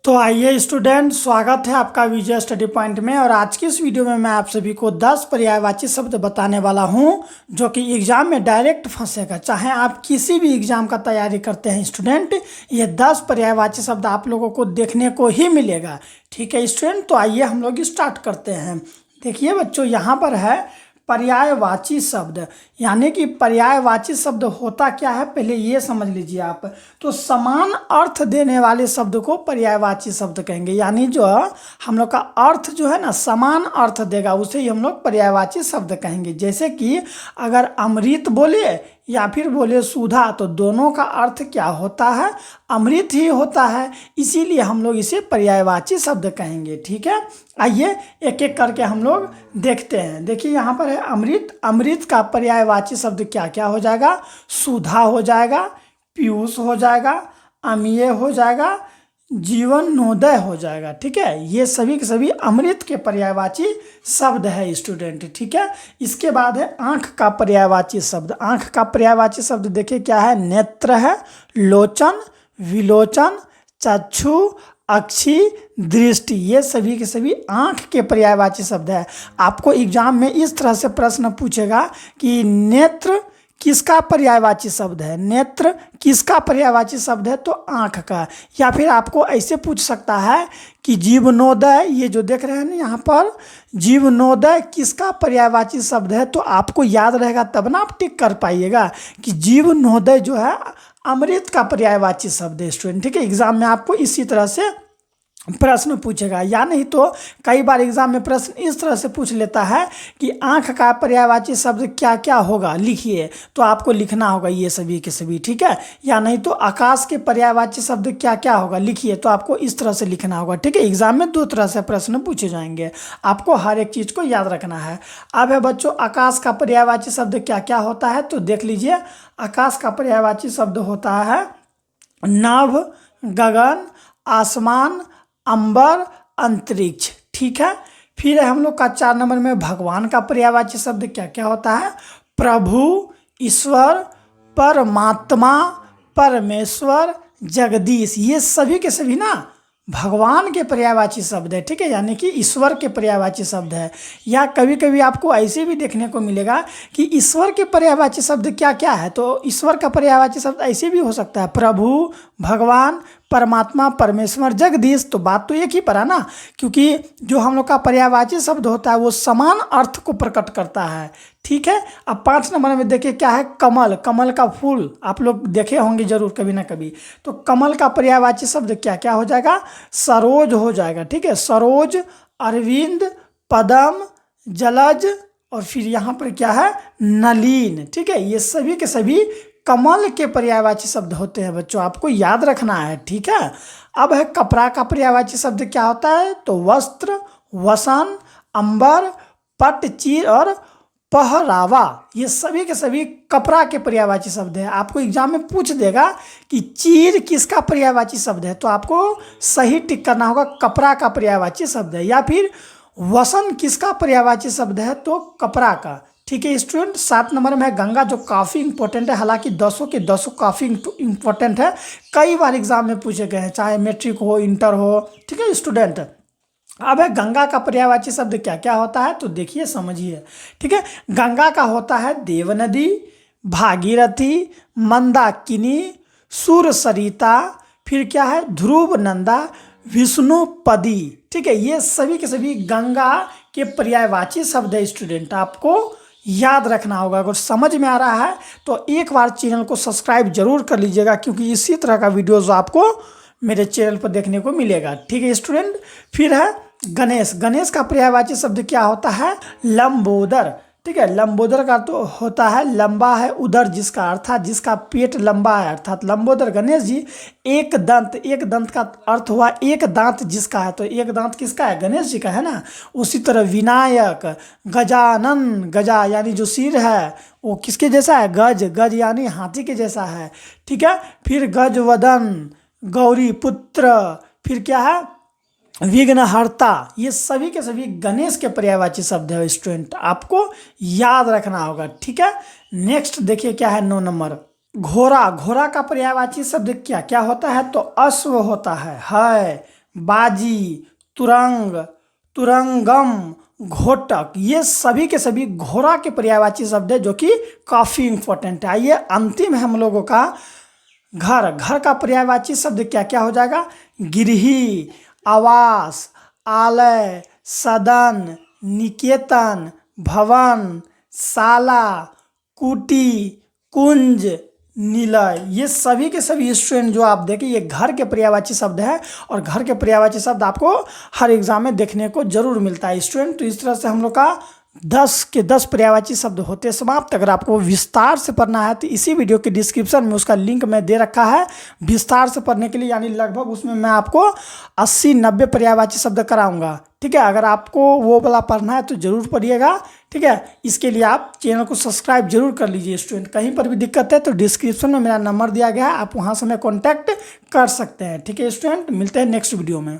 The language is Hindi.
तो आइए स्टूडेंट, स्वागत है आपका विजय स्टडी पॉइंट में। और आज की इस वीडियो में मैं आप सभी को 10 पर्यायवाची शब्द बताने वाला हूं जो कि एग्जाम में डायरेक्ट फंसेगा। चाहे आप किसी भी एग्जाम का तैयारी करते हैं स्टूडेंट, ये 10 पर्यायवाची शब्द आप लोगों को देखने को ही मिलेगा। ठीक है स्टूडेंट, तो आइए हम लोग स्टार्ट करते हैं। देखिए बच्चों, यहाँ पर है पर्यायवाची शब्द। यानी कि पर्यायवाची शब्द होता क्या है, पहले ये समझ लीजिए आप। तो समान अर्थ देने वाले शब्द को पर्यायवाची शब्द कहेंगे। यानी जो हम लोग का अर्थ जो है ना, समान अर्थ देगा, उसे ही हम लोग पर्यायवाची शब्द कहेंगे। जैसे कि अगर अमृत बोले या फिर बोले सुधा, तो दोनों का अर्थ क्या होता है, अमृत ही होता है। इसीलिए हम लोग इसे पर्यायवाची शब्द कहेंगे। ठीक है, आइए एक एक करके हम लोग देखते हैं। देखिए यहाँ पर है अमृत। अमृत का पर्यायवाची शब्द क्या क्या हो जाएगा? सुधा हो जाएगा, पीयूष हो जाएगा, अमीय हो जाएगा, जीवन नोदय हो जाएगा। ठीक है, ये सभी के सभी अमृत के पर्यायवाची शब्द है स्टूडेंट। ठीक है, इसके बाद है आंख का पर्यायवाची शब्द। आंख का पर्यायवाची शब्द देखिए क्या है? नेत्र है, लोचन, विलोचन, चक्षु, अक्षि, दृष्टि। ये सभी के सभी आंख के पर्यायवाची शब्द है। आपको एग्जाम में इस तरह से प्रश्न पूछेगा कि नेत्र किसका पर्यायवाची शब्द है? नेत्र किसका पर्यायवाची शब्द है? तो आंख का। या फिर आपको ऐसे पूछ सकता है कि जीवनोदय, ये जो देख रहे हैं ना यहाँ पर, जीवनोदय किसका पर्यायवाची शब्द है? तो आपको याद रहेगा तब ना आप टिक कर पाइएगा कि जीवनोदय जो है अमृत का पर्यायवाची शब्द है स्टूडेंट। ठीक है, एग्जाम में आपको इसी तरह से प्रश्न पूछेगा। या नहीं तो कई बार एग्जाम में प्रश्न इस तरह से पूछ लेता है कि आंख का पर्यायवाची शब्द क्या क्या होगा, लिखिए। तो आपको लिखना होगा ये सभी के सभी। ठीक है, या नहीं तो आकाश के पर्यायवाची शब्द क्या क्या होगा, लिखिए। तो आपको इस तरह से लिखना होगा। ठीक है, एग्जाम में दो तरह से प्रश्न पूछे जाएंगे, आपको हर एक चीज़ को याद रखना है। अब है बच्चों, आकाश का पर्यायवाची शब्द क्या क्या होता है? तो देख लीजिए, आकाश का पर्यायवाची शब्द होता है नभ, गगन, आसमान, अंबर, अंतरिक्ष। ठीक है, फिर हम लोग का 4 नंबर में भगवान का पर्यायवाची शब्द क्या क्या होता है? प्रभु, ईश्वर, परमात्मा, परमेश्वर, जगदीश। ये सभी के सभी ना भगवान के पर्यायवाची शब्द है। ठीक है, यानी कि ईश्वर के पर्यायवाची शब्द है। या कभी कभी आपको ऐसे भी देखने को मिलेगा कि ईश्वर के पर्यायवाची शब्द क्या क्या है। तो ईश्वर का पर्यायवाची शब्द ऐसे भी हो सकता है प्रभु, भगवान, परमात्मा, परमेश्वर, जगदीश। तो बात तो एक ही पर है ना, क्योंकि जो हम लोग का पर्यायवाची शब्द होता है वो समान अर्थ को प्रकट करता है। ठीक है, अब 5 नंबर में देखिए क्या है? कमल। कमल का फूल आप लोग देखे होंगे जरूर कभी ना कभी। तो कमल का पर्यायवाची शब्द क्या क्या हो जाएगा? सरोज हो जाएगा। ठीक है, सरोज, अरविंद, पदम, जलज, और फिर यहाँ पर क्या है? नलीन। ठीक है, ये सभी के सभी कमल के पर्यायवाची शब्द होते हैं बच्चों, आपको याद रखना है। ठीक है, अब है कपड़ा का पर्यायवाची शब्द क्या होता है? तो वस्त्र, वसन, अंबर, पट, चीर और पहरावा। ये सभी के सभी कपड़ा के पर्यायवाची शब्द है। आपको एग्जाम में पूछ देगा कि चीर किसका पर्यायवाची शब्द है, तो आपको सही टिक करना होगा कपड़ा का पर्यायवाची शब्द है। या फिर वसन किसका पर्यायवाची शब्द है? तो कपड़ा का। ठीक है स्टूडेंट, 7 नंबर में है गंगा, जो काफ़ी इंपॉर्टेंट है। हालांकि 10 के 10 काफ़ी इंपॉर्टेंट है, कई बार एग्जाम में पूछे गए हैं, चाहे मैट्रिक हो, इंटर हो। ठीक है स्टूडेंट, अब है गंगा का पर्यायवाची शब्द क्या क्या होता है? तो देखिए समझिए। ठीक है, गंगा का होता है देवनदी, भागीरथी, मंदाकिनी, सुरसरिता, फिर क्या है? ध्रुव नंदा, विष्णुपदी। ठीक है, ये सभी के सभी गंगा के पर्यायवाची शब्द है स्टूडेंट, आपको याद रखना होगा। अगर समझ में आ रहा है तो एक बार चैनल को सब्सक्राइब जरूर कर लीजिएगा, क्योंकि इसी तरह का वीडियोज़ आपको मेरे चैनल पर देखने को मिलेगा। ठीक है स्टूडेंट, फिर है गणेश। गणेश का पर्यायवाची शब्द क्या होता है? लंबोदर। ठीक है, लंबोदर का तो होता है लंबा है उदर, जिसका अर्थात जिसका पेट लंबा है, अर्थात लंबोदर गणेश जी। एक दंत, एक दंत का अर्थ हुआ एक दांत जिसका है, तो एक दांत किसका है? गणेश जी का है ना। उसी तरह विनायक, गजानन, गजा यानी जो सिर है वो किसके जैसा है? गज। गज यानी हाथी के जैसा है। ठीक है, फिर गजवदन, गौरी पुत्र, फिर क्या है? विघ्नहर्ता। ये सभी के सभी गणेश के पर्यायवाची शब्द है स्टूडेंट, आपको याद रखना होगा। ठीक है, नेक्स्ट देखिए क्या है 9 नंबर, घोड़ा। घोड़ा का पर्यायवाची शब्द क्या क्या होता है? तो अश्व होता है, बाजी, तुरंग, तुरंगम, घोटक, ये सभी के सभी घोड़ा के पर्यायवाची शब्द है जो कि काफ़ी इंपॉर्टेंट है। आइए अंतिम है हम लोगों का घर। घर का पर्यायवाची शब्द क्या क्या हो जाएगा? गृही, आवास, आलय, सदन, निकेतन, भवन, शाला, कुटी, कुंज, निलय। ये सभी के सभी स्टूडेंट जो आप देखें ये घर के पर्यायवाची शब्द है और घर के पर्यायवाची शब्द आपको हर एग्जाम में देखने को जरूर मिलता है स्टूडेंट। तो इस तरह से हम लोग का 10 के 10 पर्यायवाची शब्द होते समाप्त। अगर आपको विस्तार से पढ़ना है तो इसी वीडियो के डिस्क्रिप्शन में उसका लिंक मैं दे रखा है विस्तार से पढ़ने के लिए, यानी लगभग उसमें मैं आपको 80-90 पर्यायवाची शब्द कराऊंगा। ठीक है, अगर आपको वो वाला पढ़ना है तो ज़रूर पढ़िएगा। ठीक है, इसके लिए आप चैनल को सब्सक्राइब जरूर कर लीजिए स्टूडेंट। कहीं पर भी दिक्कत है तो डिस्क्रिप्शन में मेरा नंबर दिया गया है, आप वहाँ से मैं कॉन्टैक्ट कर सकते हैं। ठीक है स्टूडेंट, मिलते हैं नेक्स्ट वीडियो में।